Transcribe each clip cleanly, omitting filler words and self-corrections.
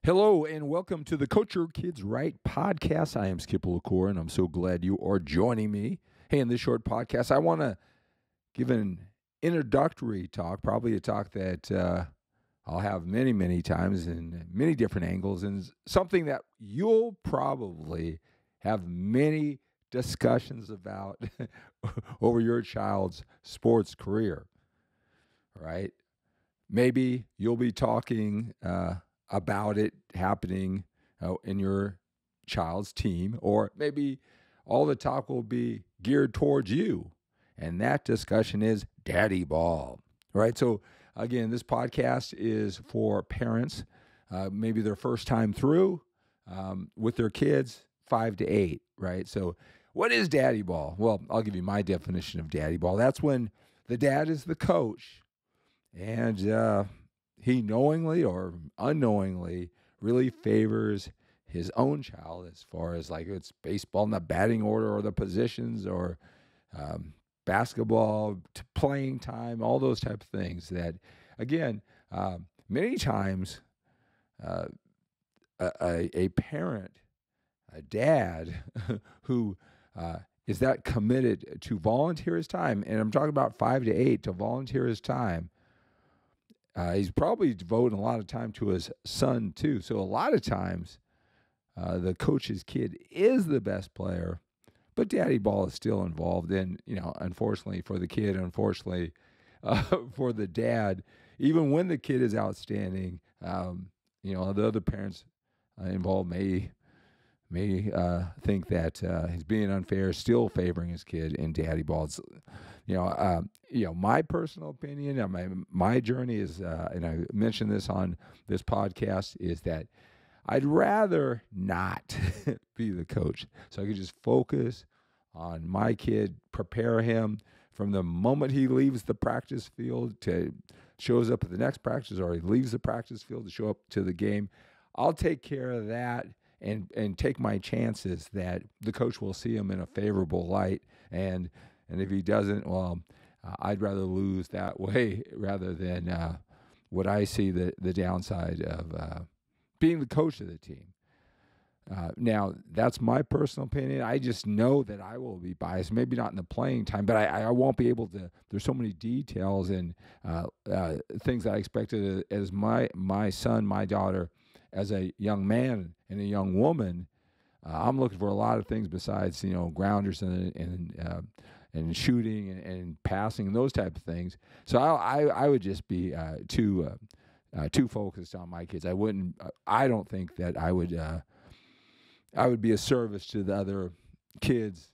Hello and welcome to the Coach Your Kids Right podcast. I am Skip La Cour, and I'm so glad you are joining me. Hey, in this short podcast, I want to give an introductory talk, probably a talk that I'll have many times in many different angles, and something that you'll probably have many discussions about over your child's sports career, right? Maybe you'll be talking about it happening in your child's team, or maybe all the talk will be geared towards you. And that discussion is daddy ball, right? So again, this podcast is for parents, maybe their first time through with their kids, 5 to 8, right? So what is daddy ball? Well, I'll give you my definition of daddy ball. That's when the dad is the coach and he knowingly or unknowingly really favors his own child as far as like it's baseball in the batting order or the positions or basketball playing time, all those type of things that, again, many times a parent, a dad who is that committed to volunteer his time, and I'm talking about 5 to 8, to volunteer his time, he's probably devoting a lot of time to his son too. So a lot of times the coach's kid is the best player, but daddy ball is still involved. And, unfortunately for the kid, unfortunately for the dad, even when the kid is outstanding, the other parents involved may think that he's being unfair, still favoring his kid in daddy ball. It's, my personal opinion and my journey is, and I mentioned this on this podcast, is that I'd rather not be the coach, so I could just focus on my kid, prepare him from the moment he leaves the practice field to shows up at the next practice, or he leaves the practice field to show up to the game. I'll take care of that and take my chances that the coach will see him in a favorable light, and if he doesn't, well, I'd rather lose that way rather than what I see the downside of being the coach of the team. Now, that's my personal opinion. I just know that I will be biased, maybe not in the playing time, but I won't be able to. There's so many details and things that I expected as my son, my daughter, as a young man and a young woman. I'm looking for a lot of things besides, grounders and shooting and passing and those type of things. So I would just be too focused on my kids. I don't think that I would be a service to the other kids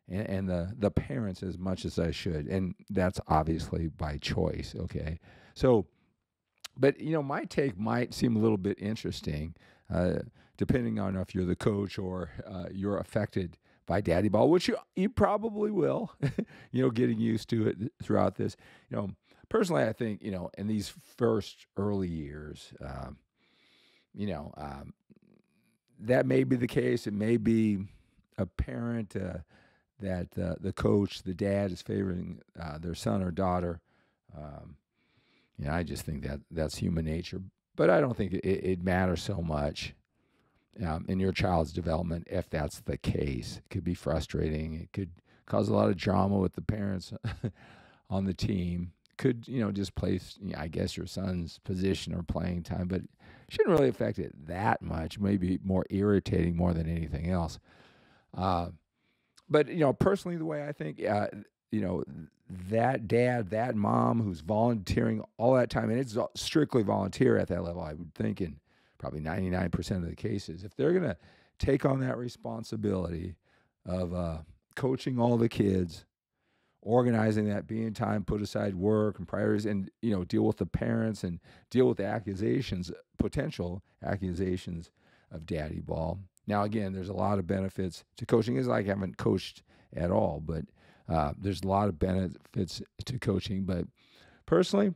and the parents as much as I should, and that's obviously by choice. Okay, so. But, my take might seem a little bit interesting, depending on if you're the coach or you're affected by daddy ball, which you probably will, getting used to it throughout this. Personally, I think, in these first early years, that may be the case. It may be apparent that the coach, the dad, is favoring their son or daughter. I just think that's human nature, but I don't think it matters so much in your child's development if that's the case. It could be frustrating. It could cause a lot of drama with the parents on the team. Could, displace, I guess, your son's position or playing time, but it shouldn't really affect it that much. Maybe more irritating more than anything else. But, personally, the way I think, that dad, that mom who's volunteering all that time, and it's strictly volunteer at that level, I would think in probably 99% of the cases, if they're going to take on that responsibility of coaching all the kids, organizing that, being time, put aside work and priorities, and, deal with the parents and deal with the potential accusations of daddy ball. Now, again, there's a lot of benefits to coaching. It's like I haven't coached at all, but there's a lot of benefits to coaching. But personally,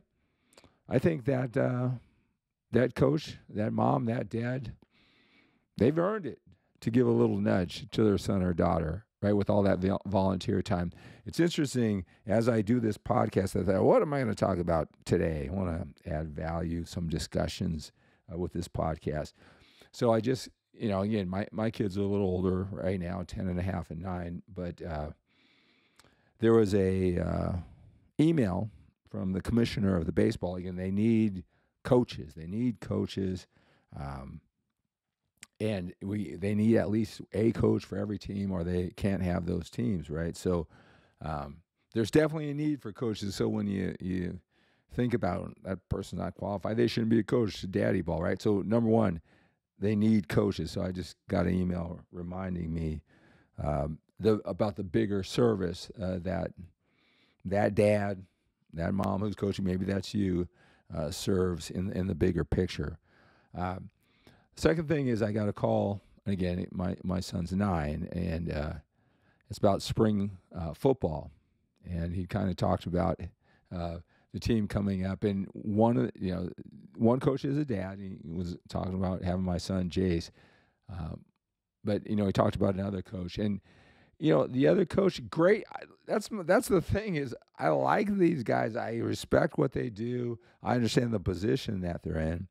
I think that that coach, that mom, that dad, they've earned it to give a little nudge to their son or daughter, right, with all that volunteer time. It's interesting, as I do this podcast, I thought, what am I going to talk about today? I want to add value, some discussions with this podcast. So I just, again, my kids are a little older right now, 10 and a half and 9, but there was a email from the commissioner of the baseball. Again, they need coaches. And they need at least a coach for every team, or they can't have those teams, right? So there's definitely a need for coaches. So when you think about that person not qualified, they shouldn't be a coach to daddy ball, right? So number one, they need coaches. So I just got an email reminding me about the bigger service that dad, that mom who's coaching, maybe that's you, serves in the bigger picture. Second thing is I got a call, and again, my son's 9, and it's about spring football, and he kind of talked about the team coming up, and one coach is a dad. He was talking about having my son Jace, but he talked about another coach, and the other coach, great. That's the thing is I like these guys. I respect what they do. I understand the position that they're in.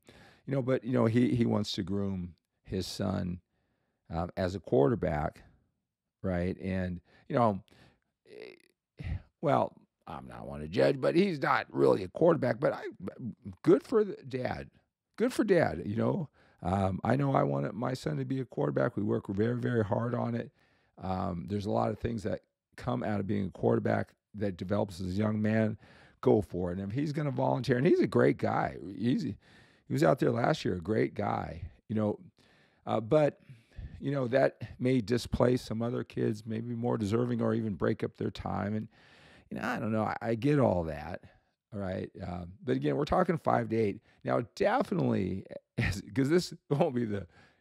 But he wants to groom his son as a quarterback, right? And well, I'm not one to judge, but he's not really a quarterback. But good for dad. Good for dad. I know I want my son to be a quarterback. We work very, very hard on it. There's a lot of things that come out of being a quarterback that develops as a young man. Go for it. And if he's going to volunteer, and he's a great guy. He was out there last year, a great guy, but that may displace some other kids, maybe more deserving, or even break up their time. And I don't know. I get all that, all right. But again, we're talking 5 to 8 now. Definitely, because this won't be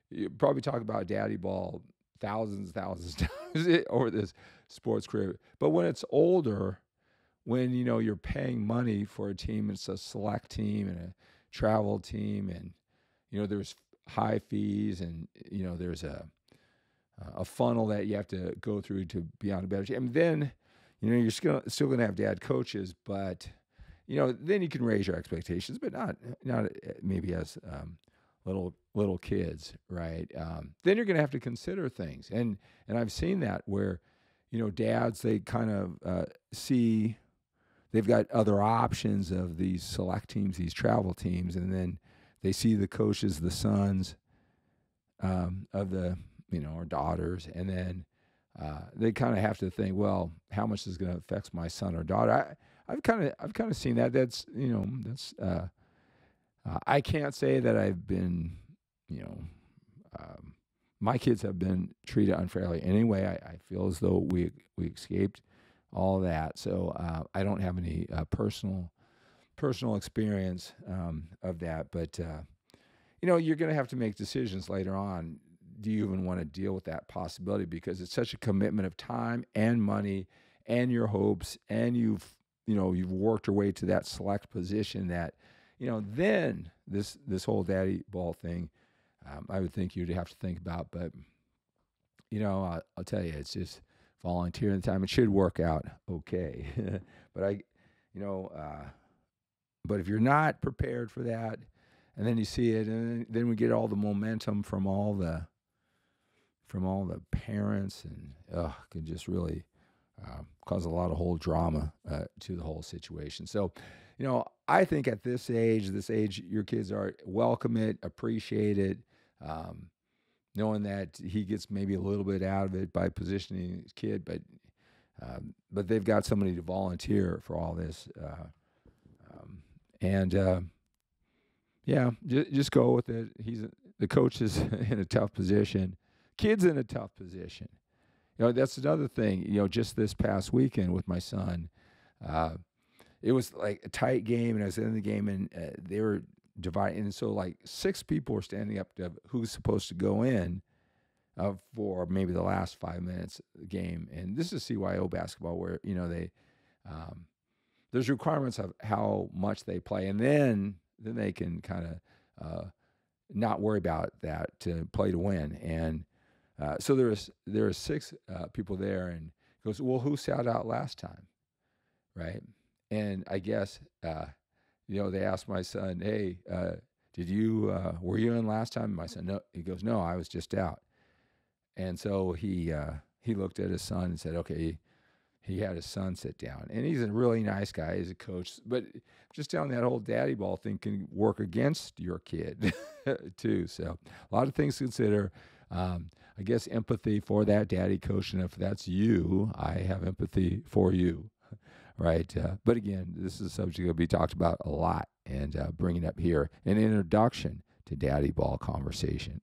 you probably talk about daddy ball thousands times over this sports career. But when it's older, when you're paying money for a team, it's a select team and a travel team, and there's high fees, and there's a funnel that you have to go through to be on a better team. And then you're still going to have dad coaches, but then you can raise your expectations, but not maybe as little kids, right? Then you're going to have to consider things, and I've seen that where dads, they kind of see they've got other options of these select teams, these travel teams, and then they see the coaches, the sons of the, or daughters, and then they kind of have to think, well, how much is going to affect my son or daughter? I've kind of seen that. That's I can't say that I've been, my kids have been treated unfairly anyway. I feel as though we escaped all that. So I don't have any personal experience of that. But, you're going to have to make decisions later on. Do you even want to deal with that possibility? Because it's such a commitment of time and money and your hopes, and you've worked your way to that select position that, then this whole daddy ball thing, I would think you'd have to think about. But, I'll tell you, it's just volunteering the time. It should work out okay. But but if you're not prepared for that, and then you see it, and then we get all the momentum from all the parents, and can just really cause a lot of whole drama to the whole situation. So, I think at this age, your kids are welcome it, appreciate it, knowing that he gets maybe a little bit out of it by positioning his kid, but they've got somebody to volunteer for all this, just go with it. The coach is in a tough position, kid's in a tough position. That's another thing. Just this past weekend with my son, it was like a tight game, and I was in the game, and they were dividing. And so like 6 people were standing up to who's supposed to go in for maybe the last 5 minutes of the game. And this is CYO basketball where, they there's requirements of how much they play, and then they can kind of not worry about that to play to win. And so there are 6 people there, and he goes, well, who sat out last time, right? And I guess they asked my son, hey, did you, were you in last time? My son, no. He goes, no, I was just out. And so he looked at his son and said, okay, he had his son sit down. And he's a really nice guy. He's a coach. But just telling that whole daddy ball thing can work against your kid too. So a lot of things to consider. I guess empathy for that daddy coach. And if that's you, I have empathy for you. Right. But again, this is a subject that will be talked about a lot, and bringing up here an introduction to daddy ball conversation.